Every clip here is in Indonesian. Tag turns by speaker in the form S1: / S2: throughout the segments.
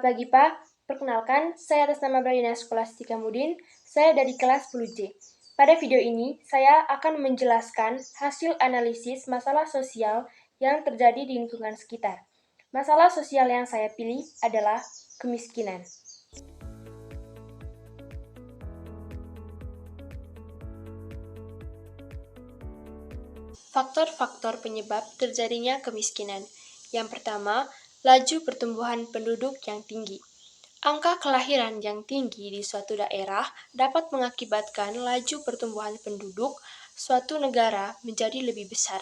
S1: Selamat pagi, Pak. Perkenalkan, saya atas nama Brayana Skolastika Mudin, saya dari kelas 10C. Pada video ini, saya akan menjelaskan hasil analisis masalah sosial yang terjadi di lingkungan sekitar. Masalah sosial yang saya pilih adalah kemiskinan. Faktor-faktor penyebab terjadinya kemiskinan. Yang pertama, laju pertumbuhan penduduk yang tinggi. Angka kelahiran yang tinggi di suatu daerah dapat mengakibatkan laju pertumbuhan penduduk suatu negara menjadi lebih besar,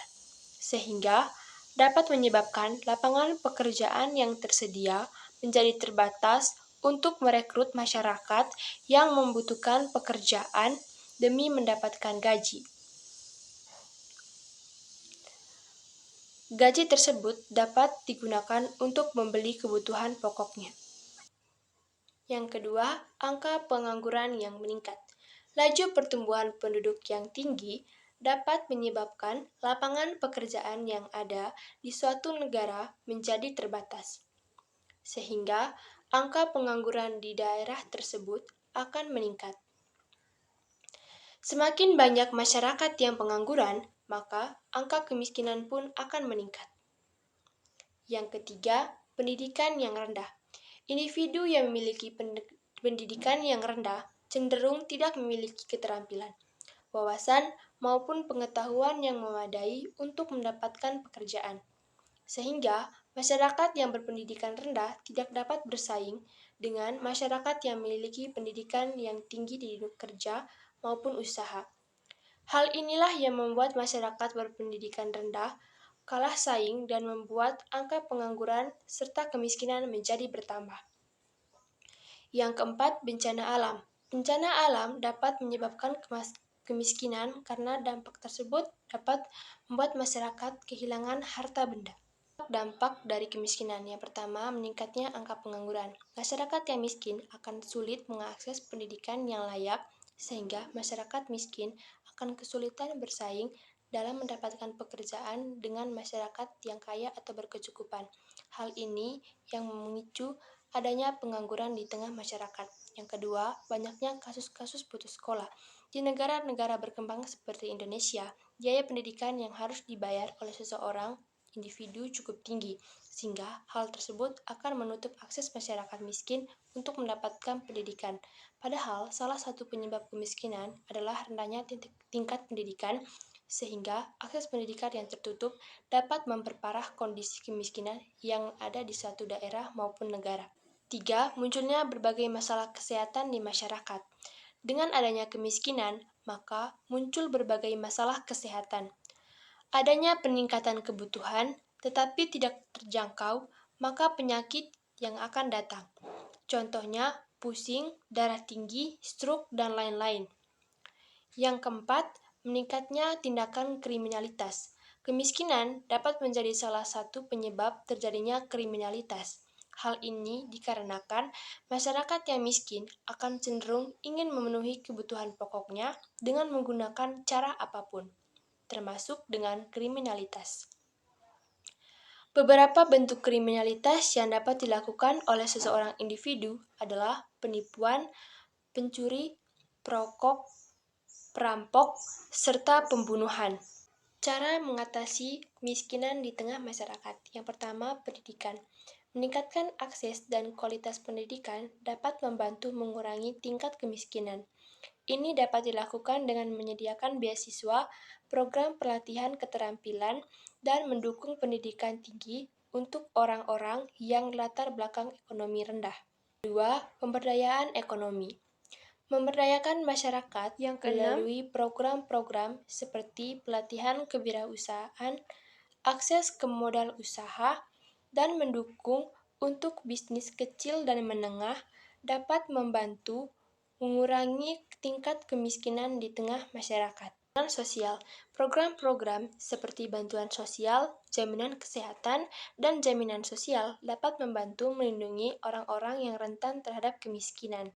S1: sehingga dapat menyebabkan lapangan pekerjaan yang tersedia menjadi terbatas untuk merekrut masyarakat yang membutuhkan pekerjaan demi mendapatkan gaji. Gaji tersebut dapat digunakan untuk membeli kebutuhan pokoknya. Yang kedua, angka pengangguran yang meningkat. Laju pertumbuhan penduduk yang tinggi dapat menyebabkan lapangan pekerjaan yang ada di suatu negara menjadi terbatas, sehingga angka pengangguran di daerah tersebut akan meningkat. Semakin banyak masyarakat yang pengangguran, maka angka kemiskinan pun akan meningkat. Yang ketiga, pendidikan yang rendah. Individu yang memiliki pendidikan yang rendah cenderung tidak memiliki keterampilan, wawasan, maupun pengetahuan yang memadai untuk mendapatkan pekerjaan. Sehingga, masyarakat yang berpendidikan rendah tidak dapat bersaing dengan masyarakat yang memiliki pendidikan yang tinggi di kerja maupun usaha. Hal inilah yang membuat masyarakat berpendidikan rendah kalah saing dan membuat angka pengangguran serta kemiskinan menjadi bertambah. Yang keempat, bencana alam. Bencana alam dapat menyebabkan kemiskinan karena dampak tersebut dapat membuat masyarakat kehilangan harta benda. Dampak dari kemiskinan yang pertama, meningkatnya angka pengangguran. Masyarakat yang miskin akan sulit mengakses pendidikan yang layak, sehingga masyarakat miskin akan kesulitan bersaing dalam mendapatkan pekerjaan dengan masyarakat yang kaya atau berkecukupan. Hal ini yang memicu adanya pengangguran di tengah masyarakat. Yang kedua, banyaknya kasus-kasus putus sekolah. Di negara-negara berkembang seperti Indonesia, biaya pendidikan yang harus dibayar oleh seseorang individu cukup tinggi, sehingga hal tersebut akan menutup akses masyarakat miskin untuk mendapatkan pendidikan. Padahal, salah satu penyebab kemiskinan adalah rendahnya tingkat pendidikan, sehingga akses pendidikan yang tertutup dapat memperparah kondisi kemiskinan yang ada di suatu daerah maupun negara. 3. Munculnya berbagai masalah kesehatan di masyarakat. Dengan adanya kemiskinan, maka muncul berbagai masalah kesehatan. Adanya peningkatan kebutuhan, tetapi tidak terjangkau, maka penyakit yang akan datang. Contohnya, pusing, darah tinggi, stroke, dan lain-lain. Yang keempat, meningkatnya tindakan kriminalitas. Kemiskinan dapat menjadi salah satu penyebab terjadinya kriminalitas. Hal ini dikarenakan masyarakat yang miskin akan cenderung ingin memenuhi kebutuhan pokoknya dengan menggunakan cara apapun, termasuk dengan kriminalitas. Beberapa bentuk kriminalitas yang dapat dilakukan oleh seseorang individu adalah penipuan, pencuri, perokok, perampok, serta pembunuhan. Cara mengatasi kemiskinan di tengah masyarakat. Yang pertama, pendidikan. Meningkatkan akses dan kualitas pendidikan dapat membantu mengurangi tingkat kemiskinan. Ini dapat dilakukan dengan menyediakan beasiswa, program pelatihan keterampilan, dan mendukung pendidikan tinggi untuk orang-orang yang latar belakang ekonomi rendah. 2. Pemberdayaan ekonomi. Memberdayakan masyarakat yang melalui program-program seperti pelatihan kewirausahaan, akses ke modal usaha, dan mendukung untuk bisnis kecil dan menengah dapat membantu mengurangi tingkat kemiskinan di tengah masyarakat. Sosial. Program-program seperti bantuan sosial, jaminan kesehatan, dan jaminan sosial dapat membantu melindungi orang-orang yang rentan terhadap kemiskinan.